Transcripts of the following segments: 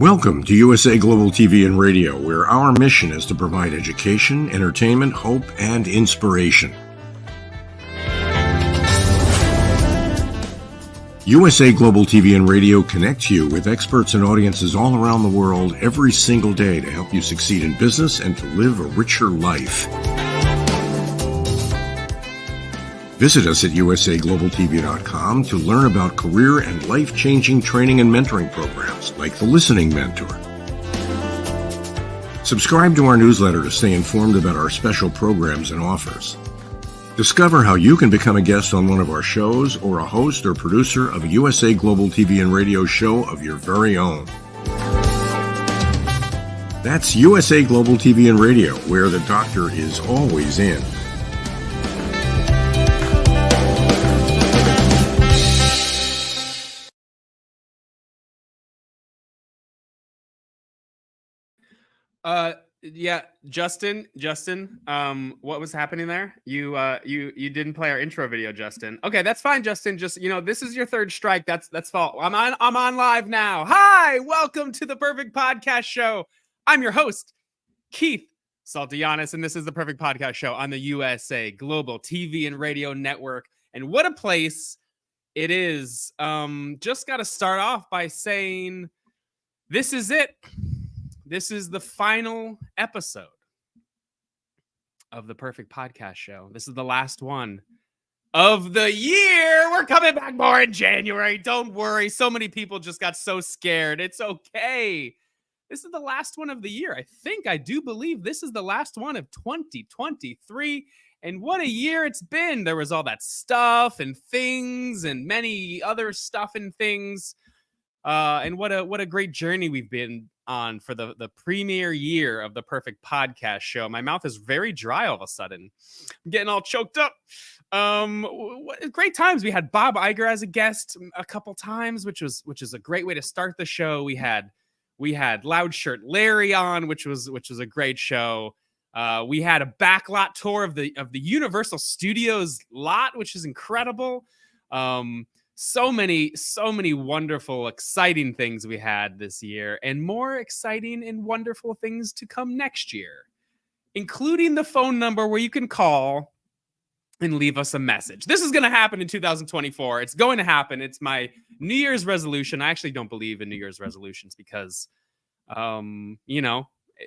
Welcome to USA Global TV and Radio, where our mission is to provide education, entertainment, hope, and inspiration. USA Global TV and Radio connects you with experts and audiences all around the world every single day to help you succeed in business and to live a richer life. Visit us at usaglobaltv.com to learn about career and life-changing training and mentoring programs like the Listening Mentor. Subscribe to our newsletter to stay informed about our special programs and offers. Discover how you can become a guest on one of our shows or a host or producer of a USA Global TV and Radio show of your very own. That's USA Global TV and Radio, where the doctor is always in. Yeah, Justin, what was happening there? You didn't play our intro video, Justin. Okay, that's fine, Justin. Just, this is your third strike. That's fault. I'm on live now. Hi, welcome to the Perfect Podcast Show. I'm your host, Keith SALTOJANES, and this is the Perfect Podcast Show on the USA Global TV and Radio Network. And what a place it is. Just got to start off by saying this is it. This is the final episode of the Perfect Podcast Show. This is the last one of the year. We're coming back more in January. Don't worry. So many people just got so scared. It's okay. This is the last one of the year. I do believe this is the last one of 2023. And what a year it's been. There was all that stuff and things and many other stuff and things. And what a great journey we've been on for the premiere year of the Perfect Podcast Show. My mouth is very dry all of a sudden. I'm getting all choked up. Great times. We had Bob Iger as a guest a couple times, which is a great way to start the show. We had Loud Shirt Larry on, which was a great show. We had a backlot tour of the Universal Studios lot, which is incredible. So many wonderful, exciting things we had this year, and more exciting and wonderful things to come next year, including the phone number where you can call and leave us a message. This is going to happen in 2024. It's going to happen. It's my New Year's resolution. I actually don't believe in New Year's resolutions because,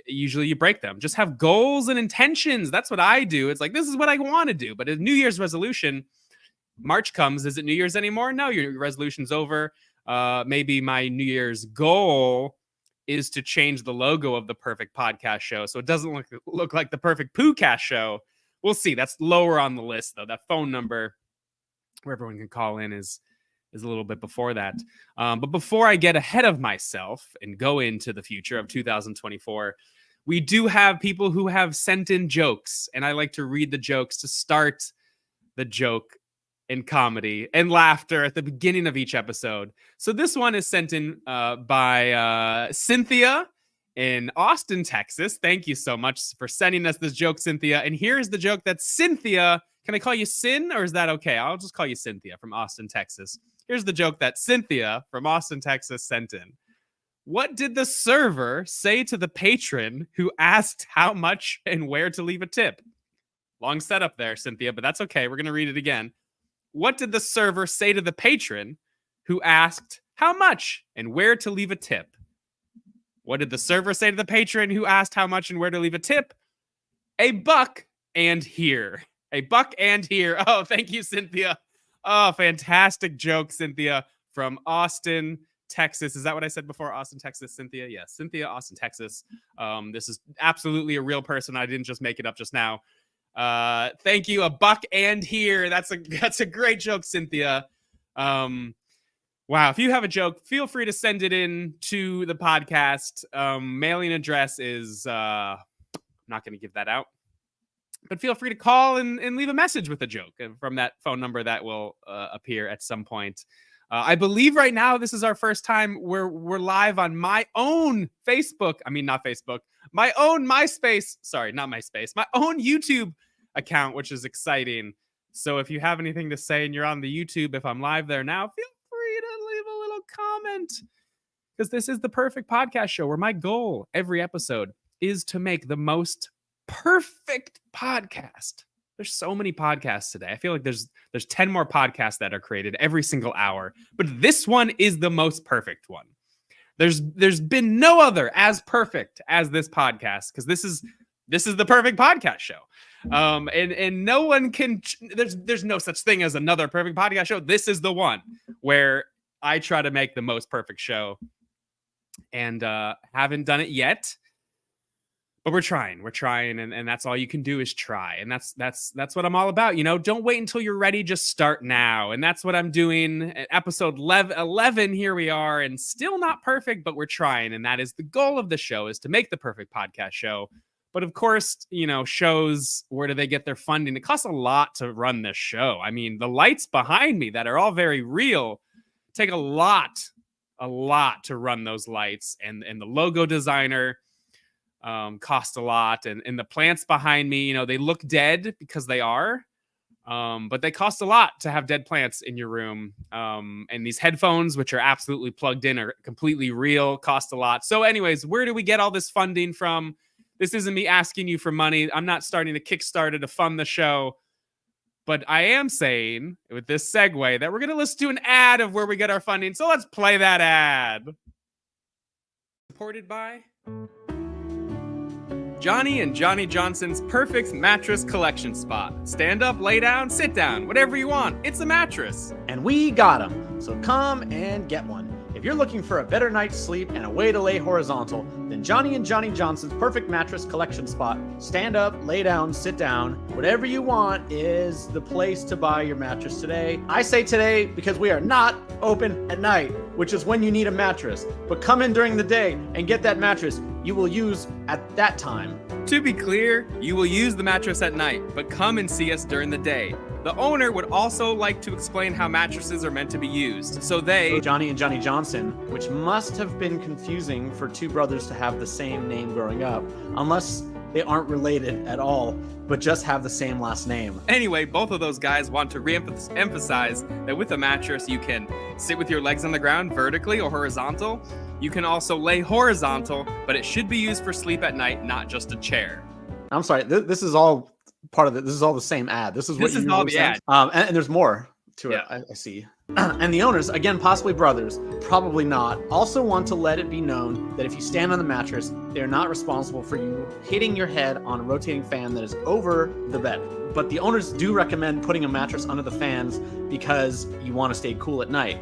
usually you break them. Just have goals and intentions. That's what I do. It's like, this is what I want to do. But a New Year's resolution, March comes. Is it New Year's anymore? No, your resolution's over. Maybe my New Year's goal is to change the logo of the Perfect Podcast Show so it doesn't look like the Perfect Poo-Cast Show. We'll see. That's lower on the list, though. That phone number where everyone can call in is a little bit before that. But before I get ahead of myself and go into the future of 2024, we do have people who have sent in jokes, and I like to read the jokes to start the joke and comedy and laughter at the beginning of each episode. So this one is sent in by Cynthia in Austin, Texas. Thank you so much for sending us this joke, Cynthia. And here's the joke that Cynthia, can I call you Cyn, or is that okay? I'll just call you Cynthia from Austin, Texas. Here's the joke that Cynthia from Austin, Texas sent in. What did the server say to the patron who asked how much and where to leave a tip? Long setup there, Cynthia, but that's okay. We're going to read it again. What did the server say to the patron who asked how much and where to leave a tip? What did the server say to the patron who asked how much and where to leave a tip? A buck and here. A buck and here. Oh, thank you, Cynthia. Oh, fantastic joke, Cynthia from Austin, Texas. Is that what I said before? Austin, Texas, Cynthia? Yes, Cynthia, Austin, Texas. This is absolutely a real person. I didn't just make it up just now. Thank you. A buck and here. That's a great joke, Cynthia. Wow. If you have a joke, feel free to send it in to the podcast. Mailing address is, I'm not going to give that out, but feel free to call and leave a message with a joke from that phone number that will appear at some point. I believe right now this is our first time we're live on my own Facebook. I mean, not Facebook, my own MySpace. Sorry, not MySpace. My own YouTube account, which is exciting. So if you have anything to say and you're on the YouTube, if I'm live there now, feel free to leave a little comment. because this is the perfect podcast show where my goal every episode is to make the most perfect podcast. There's so many podcasts today. I feel like there's 10 more podcasts that are created every single hour, but this one is the most perfect one. There's been no other as perfect as this podcast, because this is the perfect podcast show. And no one can, there's no such thing as another perfect podcast show. This is the one where I try to make the most perfect show, and haven't done it yet. But we're trying, and that's all you can do is try. And that's what I'm all about. Don't wait until you're ready. Just start now. And that's what I'm doing. At episode 11, here we are, and still not perfect, but we're trying. And that is the goal of the show, is to make the perfect podcast show. But of course, shows, where do they get their funding? It costs a lot to run this show. I mean, the lights behind me that are all very real take a lot to run those lights. And the logo designer cost a lot, and the plants behind me, they look dead because they are, but they cost a lot to have dead plants in your room. And these headphones, which are absolutely plugged in, are completely real, cost a lot. So anyways, where do we get all this funding from? This isn't me asking you for money. I'm not starting a Kickstarter to fund the show, but I am saying with this segue that we're going to listen to an ad of where we get our funding. So let's play that ad. Supported by Johnny and Johnny Johnson's perfect mattress collection spot. Stand up, lay down, sit down, whatever you want. It's a mattress. And we got them. So come and get one. If you're looking for a better night's sleep and a way to lay horizontal, then Johnny and Johnny Johnson's perfect mattress collection spot. Stand up, lay down, sit down. Whatever you want is the place to buy your mattress today. I say today because we are not open at night, which is when you need a mattress. But come in during the day and get that mattress you will use at that time. To be clear, you will use the mattress at night, but come and see us during the day. The owner would also like to explain how mattresses are meant to be used. So Johnny and Johnny Johnson, which must have been confusing for two brothers to have the same name growing up, unless they aren't related at all, but just have the same last name. Anyway, both of those guys want to re-emphasize that with a mattress, you can sit with your legs on the ground vertically or horizontal. You can also lay horizontal, but it should be used for sleep at night, not just a chair. I'm sorry, this is all part of it. This is all the same ad. This is all the ad. And there's more to it, I see. And the owners, again, possibly brothers, probably not, also want to let it be known that if you stand on the mattress, they are not responsible for you hitting your head on a rotating fan that is over the bed. But the owners do recommend putting a mattress under the fans because you want to stay cool at night.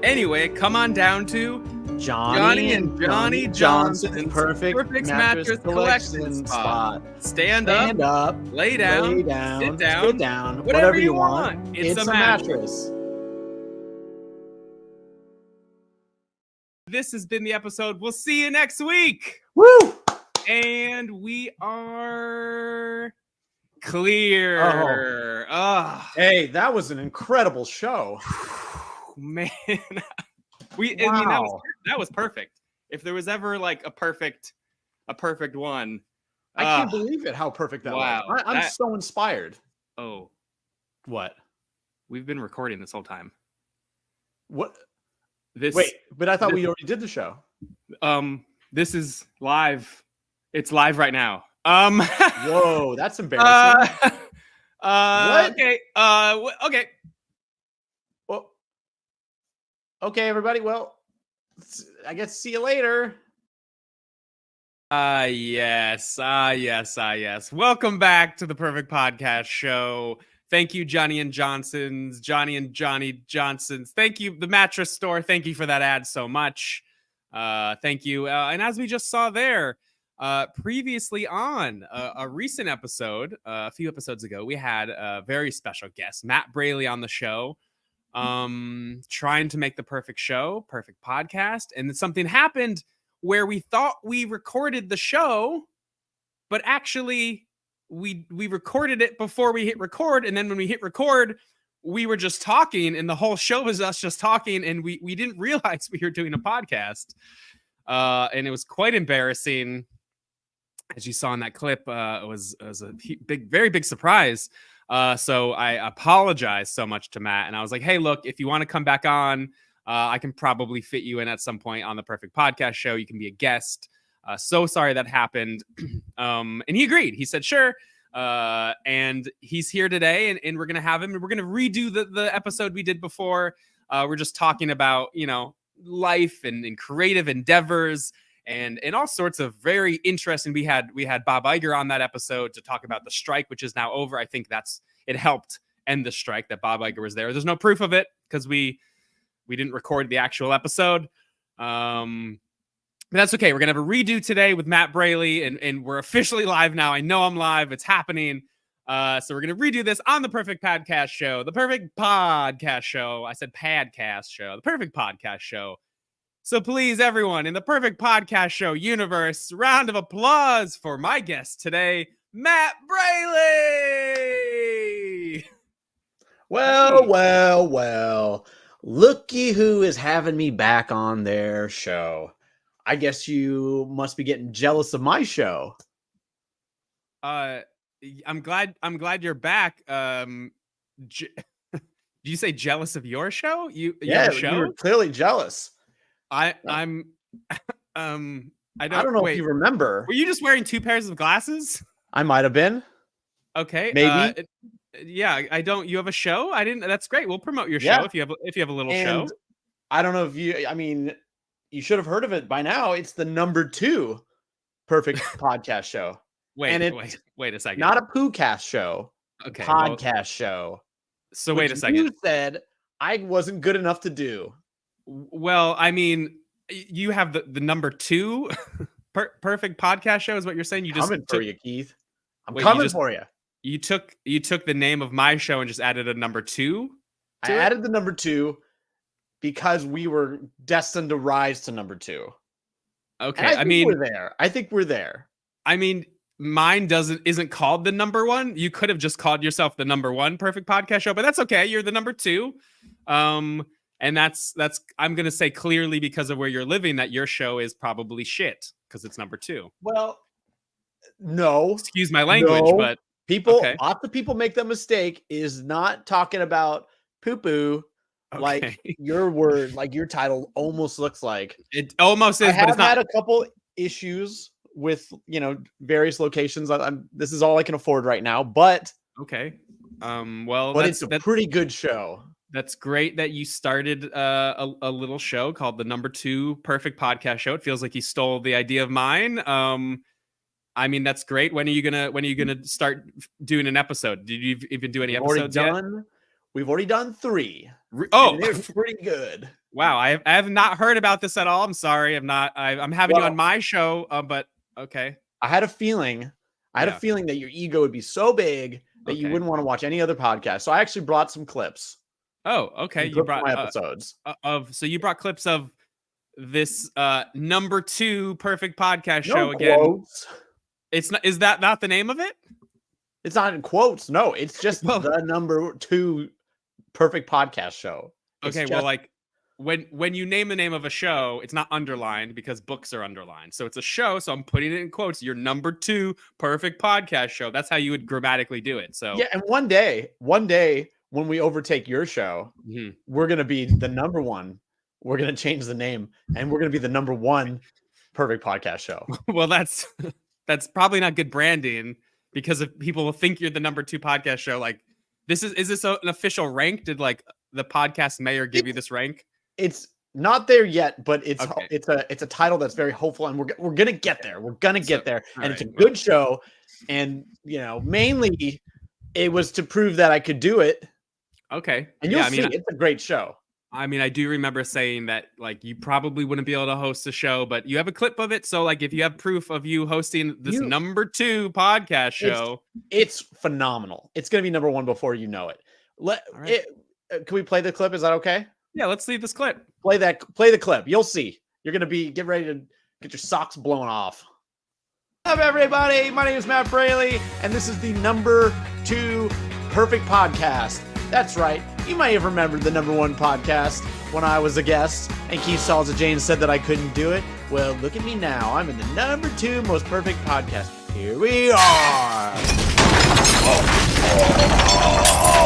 Anyway, come on down to Johnny and Johnny Johnson's perfect mattress collection spot. Stand up, lay down, sit down, whatever you want. It's a mattress. This has been the episode. We'll see you next week. Woo! And we are clear. Hey, that was an incredible show. Man, Wow. I mean, that was perfect. If there was ever like a perfect one, I can't believe it. How perfect that was! I'm so inspired. Oh, what? We've been recording this whole time. What? Wait, but I thought we already did the show. This is live. It's live right now. Whoa, that's embarrassing. What? Okay. Okay. Well, okay, everybody. Well, I guess see you later. Yes. Welcome back to the Perfect Podcast Show. Thank you, Johnny and Johnson's. Johnny and Johnny Johnson's. Thank you, the mattress store. Thank you for that ad so much. Thank you. And as we just saw there, previously on a recent episode, a few episodes ago, we had a very special guest, Matt Brailey, on the show, trying to make the perfect show, perfect podcast. And then something happened where we thought we recorded the show, but actually we recorded it before we hit record. And then when we hit record, we were just talking, and the whole show was us just talking, and we didn't realize we were doing a podcast. And it was quite embarrassing. As you saw in that clip, it was a very big surprise. So I apologize so much to Matt, and I was like, hey, look, if you want to come back on, I can probably fit you in at some point on the Perfect Podcast Show. You can be a guest. So sorry that happened. And he agreed. He said, sure. And he's here today, and we're going to have him, and we're going to redo the episode we did before. We're just talking about, life and creative endeavors and all sorts of very interesting. We had Bob Iger on that episode to talk about the strike, which is now over. I think it helped end the strike that Bob Iger was there. There's no proof of it because we didn't record the actual episode. But that's okay. We're going to have a redo today with Matt Brailey, and we're officially live now. I know I'm live. It's happening. So we're going to redo this on the Perfect Podcast Show. The Perfect Podcast Show. I said podcast show. The Perfect Podcast Show. So please, everyone, in the Perfect Podcast Show universe, round of applause for my guest today, Matt Brailey. Well. Looky who is having me back on their show. I guess you must be getting jealous of my show. I'm glad you're back. Do you say jealous of your show? You have a show? You were clearly jealous. I don't know if you remember. Were you just wearing 2 pairs of glasses? I might have been. Okay. Maybe. Yeah, I don't. You have a show? I didn't. That's great. We'll promote your show if you have a little show. I don't know if you should have heard of it by now. It's the #2 Perfect Podcast Show. Wait a second. Not a poo-cast show. Okay. Podcast show. So wait a second. You said I wasn't good enough to do. Well, you have the #2 Perfect Podcast Show is what you're saying. You just coming for you, Keith. I'm coming for you. You took the name of my show and just added a #2. I added the #2 because we were destined to rise to #2. Okay, I think we're there. Mine isn't called the #1. You could have just called yourself the #1 Perfect Podcast Show, but that's okay. You're the #2. And that's I'm gonna say clearly because of where you're living that your show is probably shit because it's #2. Well, no. Excuse my language, but lots of people make that mistake is not talking about poo-poo like your word, like your title almost looks like. It almost is, but it's not. I have had a couple issues with, various locations. This is all I can afford right now, but okay. But it's a pretty good show. That's great that you started a little show called the #2 Perfect Podcast Show. It feels like you stole the idea of mine. That's great. When are you gonna start doing an episode? Did you even do any episodes yet? We've already done 3. Oh, they're pretty good. Wow, I have not heard about this at all. I'm sorry. I'm having you on my show, but okay. I had a feeling that your ego would be so big that you wouldn't want to watch any other podcast. So I actually brought some clips. Oh, okay. You brought my episodes so you brought clips of this #2 Perfect Podcast Show again. Quotes. It's not. Is that not the name of it? It's not in quotes. No, it's just the #2 Perfect Podcast Show. When you name the name of a show, it's not underlined because books are underlined. So it's a show. So I'm putting it in quotes. Your #2 Perfect Podcast Show. That's how you would grammatically do it. So yeah, and one day when we overtake your show, we're gonna be the #1. We're gonna change the name, and we're gonna be the #1 Perfect Podcast Show. Well, that's probably not good branding because if people will think you're the #2 podcast show, like is this an official rank? Did like the podcast mayor give you this rank? It's not there yet, but it's a title that's very hopeful, and we're gonna get there. We're gonna get there, and it's a good show. And mainly it was to prove that I could do it. Okay, and you'll see, it's a great show. I do remember saying that like you probably wouldn't be able to host a show, but you have a clip of it. So like if you have proof of you hosting this #2 podcast show, it's phenomenal. It's gonna be #1 before you know it. Can we play the clip? Is that okay? Yeah, let's see this clip. Play the clip. You'll see. You're gonna get ready to get your socks blown off. What's up, everybody? My name is Matt Brailey, and this is the #2 Perfect Podcast. That's right. You might have remembered the #1 podcast when I was a guest and Keith SALTOJANES said that I couldn't do it. Well, look at me now. I'm in the #2 most perfect podcast. Here we are.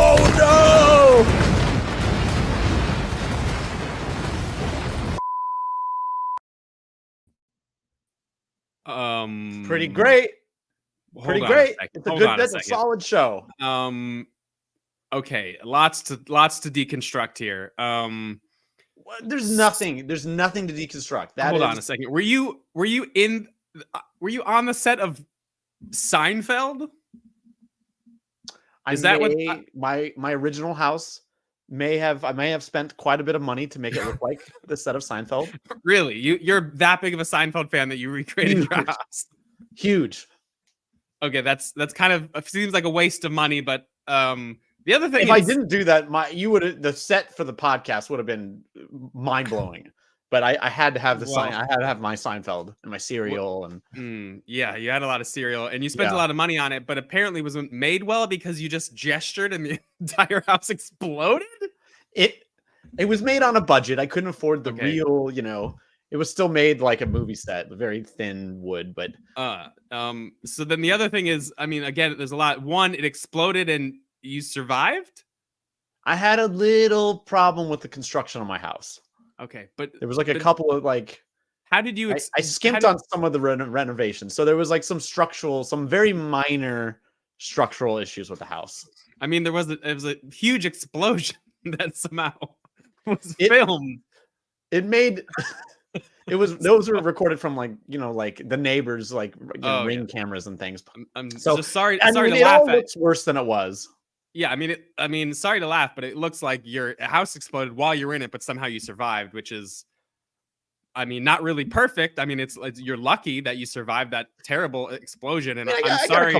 Oh no! Pretty great. Pretty great. It's a solid show. Okay, lots to deconstruct here. There's nothing to deconstruct. Hold on a second. Were you on the set of Seinfeld? My original house I may have spent quite a bit of money to make it look like the set of Seinfeld. Really? You're that big of a Seinfeld fan that you recreated your house? Huge. Okay, that's kind of seems like a waste of money, but the other thing, if I didn't do that, the set for the podcast would have been mind blowing. But I had to have I had to have my Seinfeld and my cereal yeah, you had a lot of cereal and you spent a lot of money on it, but apparently it wasn't made well because you just gestured and the entire house exploded. It was made on a budget. I couldn't afford the real, it was still made like a movie set, very thin wood, but so then the other thing is, I mean, again, there's a lot. One, it exploded and you survived? I had a little problem with the construction of my house. Okay, but there was a couple of how did you? I skimped on some of the renovations, so there was some very minor structural issues with the house. I mean, it was a huge explosion that somehow was filmed. It made those were recorded from the neighbors ring cameras and things. I'm so sorry. I sorry mean, to laugh. It looks worse than it was. Yeah, I mean, sorry to laugh, but it looks like your house exploded while you were in it, but somehow you survived, which is, I mean, not really perfect. I mean, it's you're lucky that you survived that terrible explosion. And I'm sorry.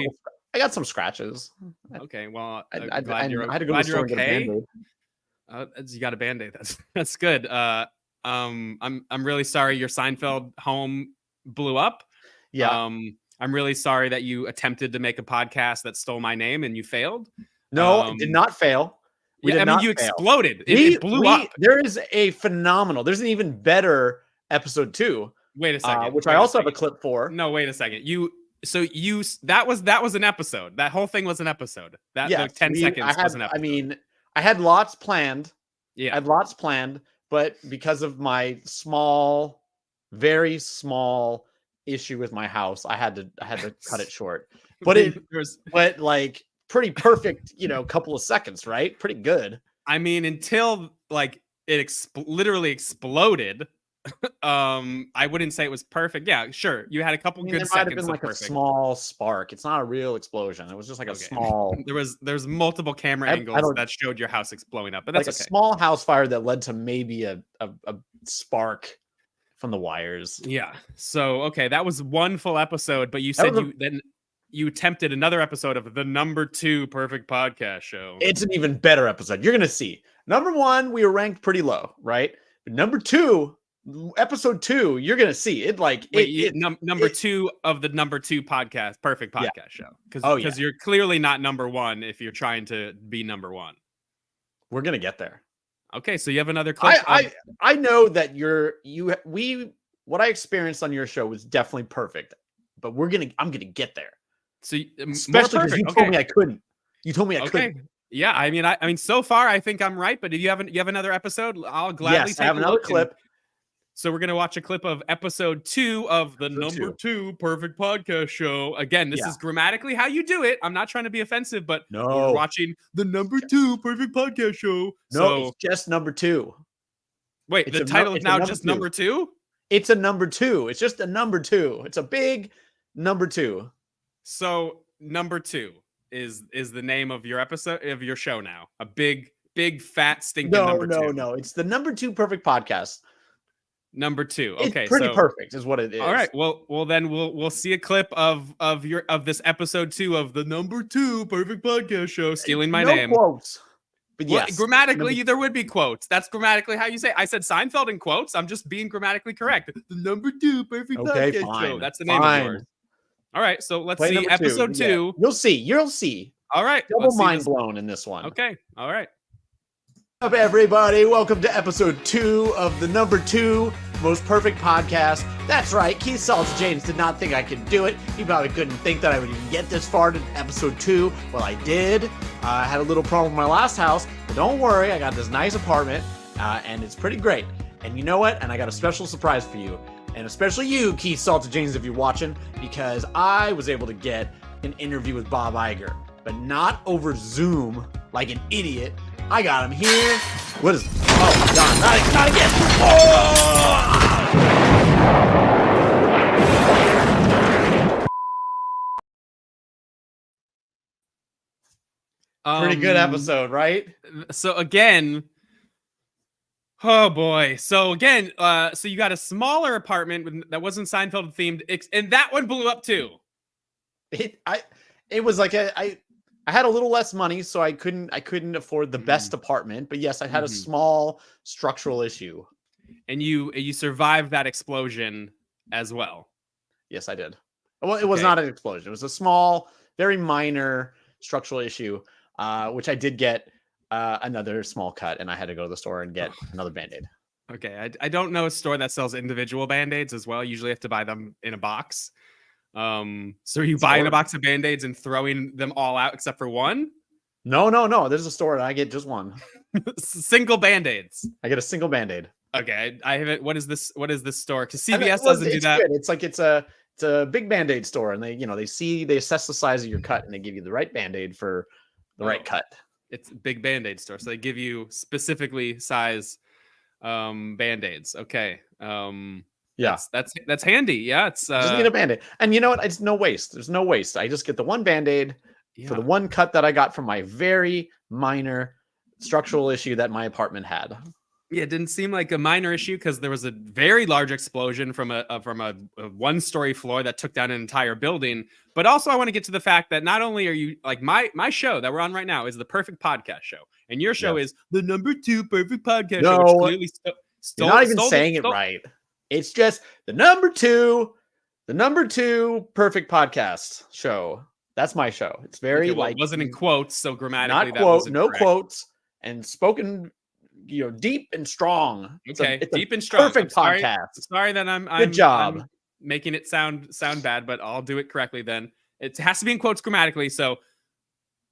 I got some scratches. Okay, well, I had to go to the store and get a Band-Aid. You got a Band-Aid. That's good. I'm really sorry your Seinfeld home blew up. Yeah. I'm really sorry that you attempted to make a podcast that stole my name and you failed. No, it did not fail. You exploded. It blew up. There's an even better episode 2. Wait a second. Which I also have a clip for. No, wait a second. That was an episode. That whole thing was an episode. That 10 seconds was an episode. I mean, I had lots planned. Yeah. I had lots planned, but because of my very small issue with my house, I had to cut it short. But pretty perfect, couple of seconds, right? Pretty good. I mean, until it literally exploded. I wouldn't say it was perfect. Yeah, sure. You had a couple good seconds. It might have been a small spark. It's not a real explosion. It was just a small. There's multiple camera angles that showed your house exploding up, but that's a small house fire that led to maybe a spark from the wires. Yeah. So that was one full episode, but you said you attempted another episode of the number 2 perfect podcast show. It's an even better episode. You're gonna see. Number 1, we were ranked pretty low, right? But number 2, episode 2, you're gonna see it. Number 2 of the number 2 podcast, perfect podcast show. Because you're clearly not number 1 if you're trying to be number 1. We're gonna get there. Okay, so you have another clip. I know that what I experienced on your show was definitely perfect, but I'm gonna get there. So especially because you told me I couldn't. You told me I couldn't. Yeah, I mean, so far I think I'm right. But if you have another episode, I'll gladly take I have another clip. So we're gonna watch a clip of episode 2 of the number 2 perfect podcast show. Again, this is grammatically how you do it. I'm not trying to be offensive, but we're watching the number 2 perfect podcast show. No, it's just number 2. Wait, the title is now just number 2? It's a number 2. It's just a number 2. It's a big number 2. So number 2 is the name of your episode of your show now. A big fat stinking number 2. No. It's the number 2 perfect podcast. Number 2. Okay, it's pretty perfect is what it is. All right. Well then we'll see a clip of this episode 2 of the number 2 perfect podcast show. Stealing my name. Quotes. But yes, grammatically there would be quotes. That's grammatically how you say. I said Seinfeld in quotes. I'm just being grammatically correct. The number 2 perfect podcast show. That's the name of yours. All right, so let's see episode 2. You'll see. All right. Double mind blown in this one. Okay. All right. What's up, everybody? Welcome to episode 2 of the number 2 most perfect podcast. That's right. Keith SALTOJANES did not think I could do it. He probably couldn't think that I would even get this far to episode 2. Well, I did. I had a little problem with my last house, but don't worry. I got this nice apartment, and it's pretty great. And you know what? And I got a special surprise for you. and especially you, Keith SALTOJANES, if you're watching, because I was able to get an interview with Bob Iger, but not over Zoom like an idiot. I got him here. What is? Oh my God! Not again! Oh! Pretty good episode, right? So again. Oh boy. So again, so you got a smaller apartment that wasn't Seinfeld themed, and that one blew up too. It was like I had a little less money, so I couldn't afford the best apartment, but yes, I had a small structural issue. And you survived that explosion as well. Yes, I did. Well, it was not an explosion. It was a small, very minor structural issue, which I did get another small cut, and I had to go to the store and get another Band-Aid. Okay, I don't know a store that sells individual Band-Aids as well. Usually have to buy them in a box. So are you buying a box of Band-Aids and throwing them all out except for one? No. There's a store and I get just one. Single Band-Aids. I get a single Band-Aid. Okay, I have it. What is this store? Because CVS doesn't do that. Good. It's a big Band-Aid store, and they assess the size of your cut, and they give you the right Band-Aid for the right cut. It's a big Band-Aid store, so they give you specifically size Band-Aids. Okay. Yeah, that's handy. Yeah, it's just need a Band-Aid, and you know what? It's no waste. There's no waste. I just get the one Band-Aid for the one cut that I got from my very minor structural issue that my apartment had. Yeah, it didn't seem like a minor issue because there was a very large explosion from a one-story floor that took down an entire building. But also, I want to get to the fact that not only are you like my show that we're on right now is the Perfect Podcast Show, and your show is the #2 Perfect Podcast Show, which clearly you're not even saying it right. It's just the number two Perfect Podcast Show. That's my show. It's very it wasn't in quotes, so grammatically no quotes, and spoken. Deep and strong. Okay, it's deep and strong. Perfect podcast. Sorry that I'm good job. I'm making it sound bad, but I'll do it correctly. Then it has to be in quotes grammatically. So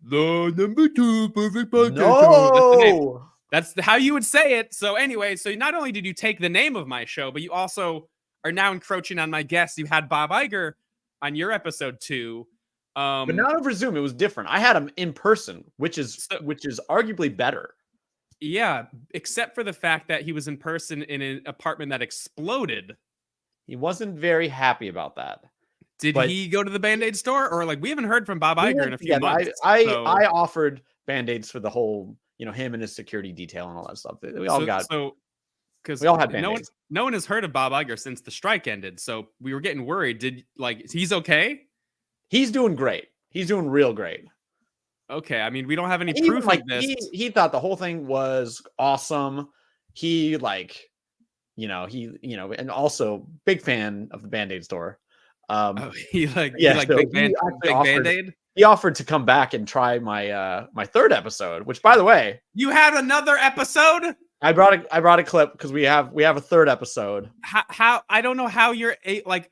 the #2 Perfect Podcast. No, that's how you would say it. So anyway, so not only did you take the name of my show, but you also are now encroaching on my guests. You had Bob Iger on your episode 2. But not over Zoom. It was different. I had him in person, which is arguably better. Yeah, except for the fact that he was in person in an apartment that exploded. He wasn't very happy about that. Did he go to the Band-Aid store? Or we haven't heard from Bob Iger in a few months. I offered Band-Aids for the whole, him and his security detail and all that stuff. We all had Band-Aids. No one has heard of Bob Iger since the strike ended. So we were getting worried. He's okay? He's doing great. He's doing real great. Okay, I mean, we don't have any proof of this. He thought the whole thing was awesome. He and also big fan of the Band-Aid store. Big Band-Aid. He offered to come back and try my my third episode, which, by the way, you had another episode. I brought a clip because we have a third episode. How I don't know how you're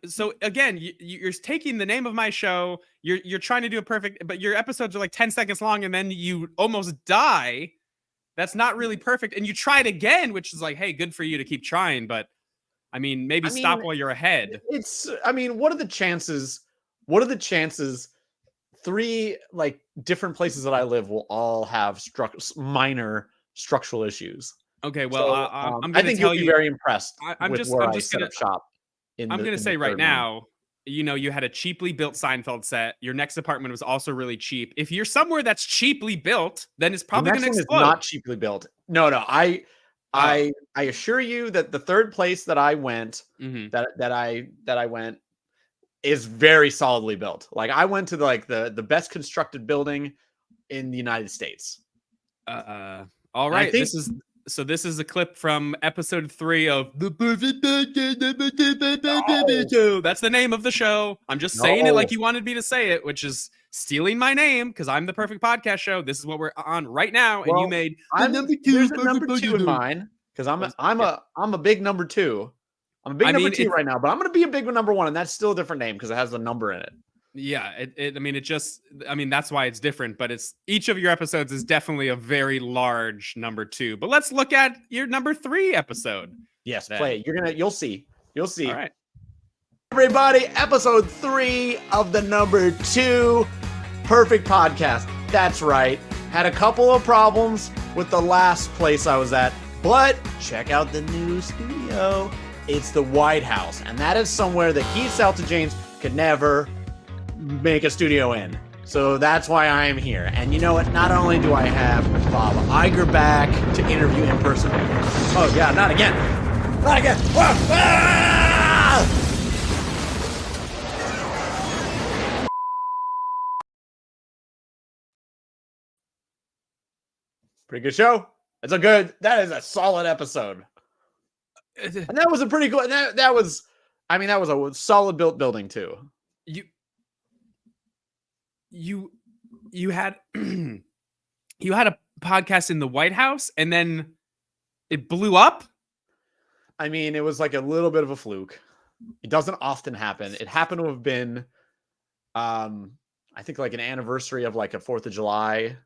so again you're taking the name of my show. You're trying to do a perfect, but your episodes are like 10 seconds long, and then you almost die. That's not really perfect. And you tried again, which is like, hey, good for you to keep trying, but I mean, stop while you're ahead. What are the chances? What are the chances? 3 different places that I live will all have minor structural issues. Okay, well, I'm going to tell you, very impressed. I'm just going to set up shop. I'm going to say right now, you had a cheaply built Seinfeld set. Your next apartment was also really cheap. If you're somewhere that's cheaply built, then it's probably going to explode. Is not cheaply built. No. I assure you that the third place that I went, that I went, is very solidly built. I went to the best constructed building in the United States. All right, this is a clip from episode 3 of the Perfect Podcast Show. That's the name of the show. I'm just saying it like you wanted me to say it, which is stealing my name because I'm the Perfect Podcast Show. This is what we're on right now, and you made there's a number 2 in mine because I'm a big number 2. I'm a big number 2 right now, but I'm going to be a big number 1, and that's still a different name because it has the number in it. Yeah, that's why it's different, but each of your episodes is definitely a very large number 2. But let's look at your number 3 episode. Yes, play it. You'll see. All right. Everybody, episode 3 of the number 2 Perfect Podcast. That's right. Had a couple of problems with the last place I was at, but check out the new studio. It's the White House, and that is somewhere that Keith SALTOJANES could never make a studio in. So that's why I am here. And you know what? Not only do I have Bob Iger back to interview in person. Oh yeah, not again. Not again. Ah! Pretty good show. That is a solid episode. And that was a pretty cool, that was a solid built building too. You had you had a podcast in the White House and then it blew up? I mean, it was like a little bit of a fluke. It doesn't often happen. It happened to have been, I think like an anniversary of like a 4th of July.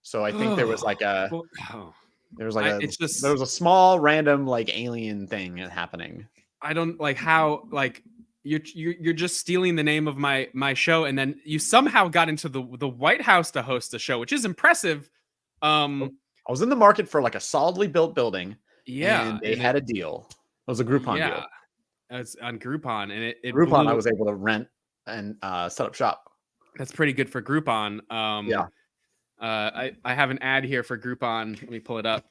So I think there was like a small random like alien thing happening. I don't like how like you're just stealing the name of my show, and then you somehow got into the White House to host a show, which is impressive. I was in the market for like a solidly built building. Yeah, and they had a deal. It was a Groupon deal. It's on Groupon, and it Groupon I was able to rent and set up shop. That's pretty good for Groupon. Yeah. I have an ad here for Groupon. Let me pull it up.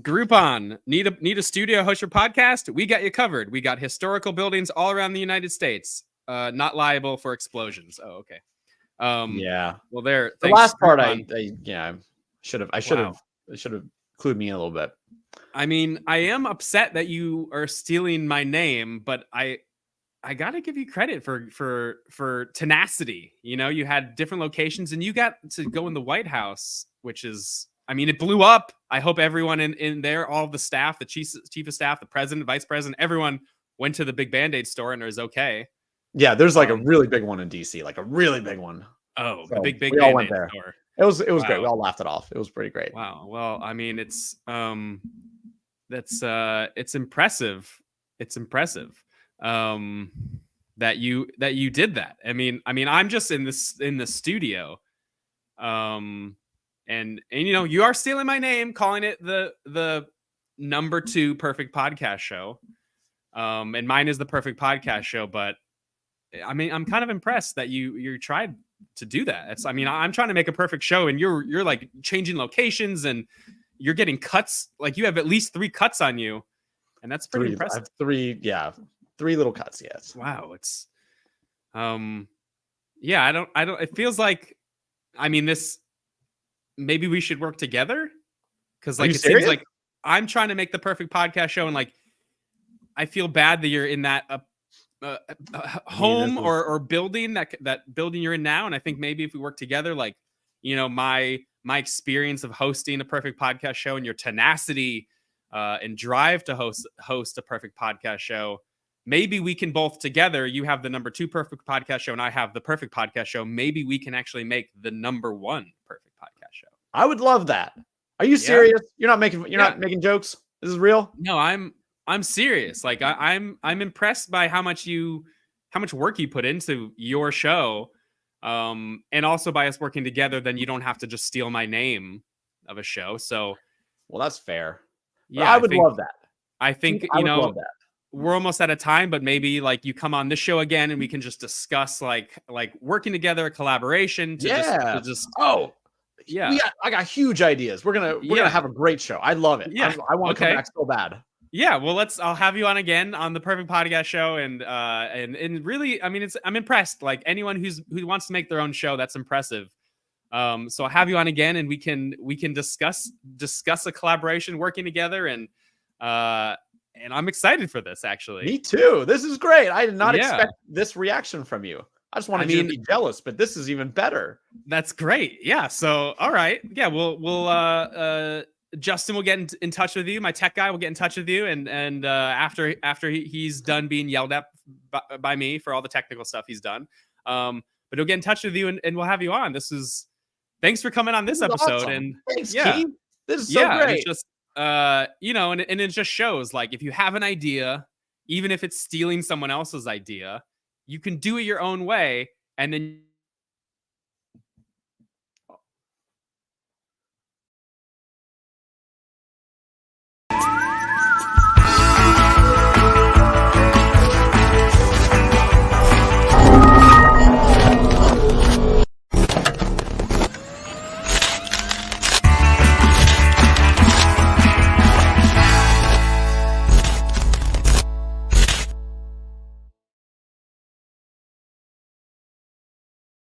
Groupon, need a studio host your podcast? We got you covered. We got historical buildings all around the United States. Not liable for explosions. Oh, okay. Yeah. Well, there. The last part, I should have clued me in a little bit. I mean, I am upset that you are stealing my name, but I gotta give you credit for tenacity. You know, you had different locations and you got to go in the White House, which is, I mean, it blew up. I hope everyone in there, all of the staff, the chief of staff, the president, vice president, everyone went to the big Band-Aid store and it was okay. Yeah, there's like a really big one in DC, like a really big one. Oh, so the big we all went there. Store. It was great. We all laughed it off. It was pretty great. Wow. Well, I mean, it's impressive. It's impressive. That you did that. I mean, I'm just in the studio, and you know, you are stealing my name, calling it the number 2 Perfect Podcast Show, and mine is the Perfect Podcast Show. But I mean, I'm kind of impressed that you tried to do that. I'm trying to make a perfect show, and you're like changing locations, and you're getting cuts. Like you have at least 3 cuts on you, and that's pretty impressive. I have 3 little cuts, yes. Wow, it's yeah, I don't it feels like, I mean, this, maybe we should work together, because like seems like I'm trying to make the perfect podcast show, and like I feel bad that you're in that home or building, that building you're in now, and I think maybe if we work together, like, you know, my experience of hosting a perfect podcast show and your tenacity and drive to host a perfect podcast show, maybe we can both together, you have the number 2 Perfect Podcast Show and I have the Perfect Podcast Show. Maybe we can actually make the number 1 Perfect Podcast Show. I would love that. Are you serious? You're not making jokes? This is real? No, I'm serious. Like I'm impressed by how much work you put into your show. And also by us working together, then you don't have to just steal my name of a show. So, well, that's fair. Yeah, I would love that. I think, you know, we're almost out of time, but maybe like you come on this show again and we can just discuss like working together, collaboration. I got huge ideas. We're gonna have a great show. I love it. Yeah. I want to come back so bad. Yeah, well, I'll have you on again on the Perfect Podcast Show, and really, I mean, I'm impressed. Like anyone who wants to make their own show, that's impressive. So I'll have you on again, and we can discuss a collaboration, working together, and I'm excited for this. Actually, me too. This is great. I did not expect this reaction from you. I just wanted you to be jealous, but this is even better. That's great. Yeah. So all right. Yeah. We'll Justin will get in touch with you. My tech guy will get in touch with you, and after he's done being yelled at by me for all the technical stuff he's done, but he'll get in touch with you, and we'll have you on. Thanks for coming on this episode, awesome. And thanks, Keith. This is so great. It's just and it just shows, like, if you have an idea even if it's stealing someone else's idea, you can do it your own way, and then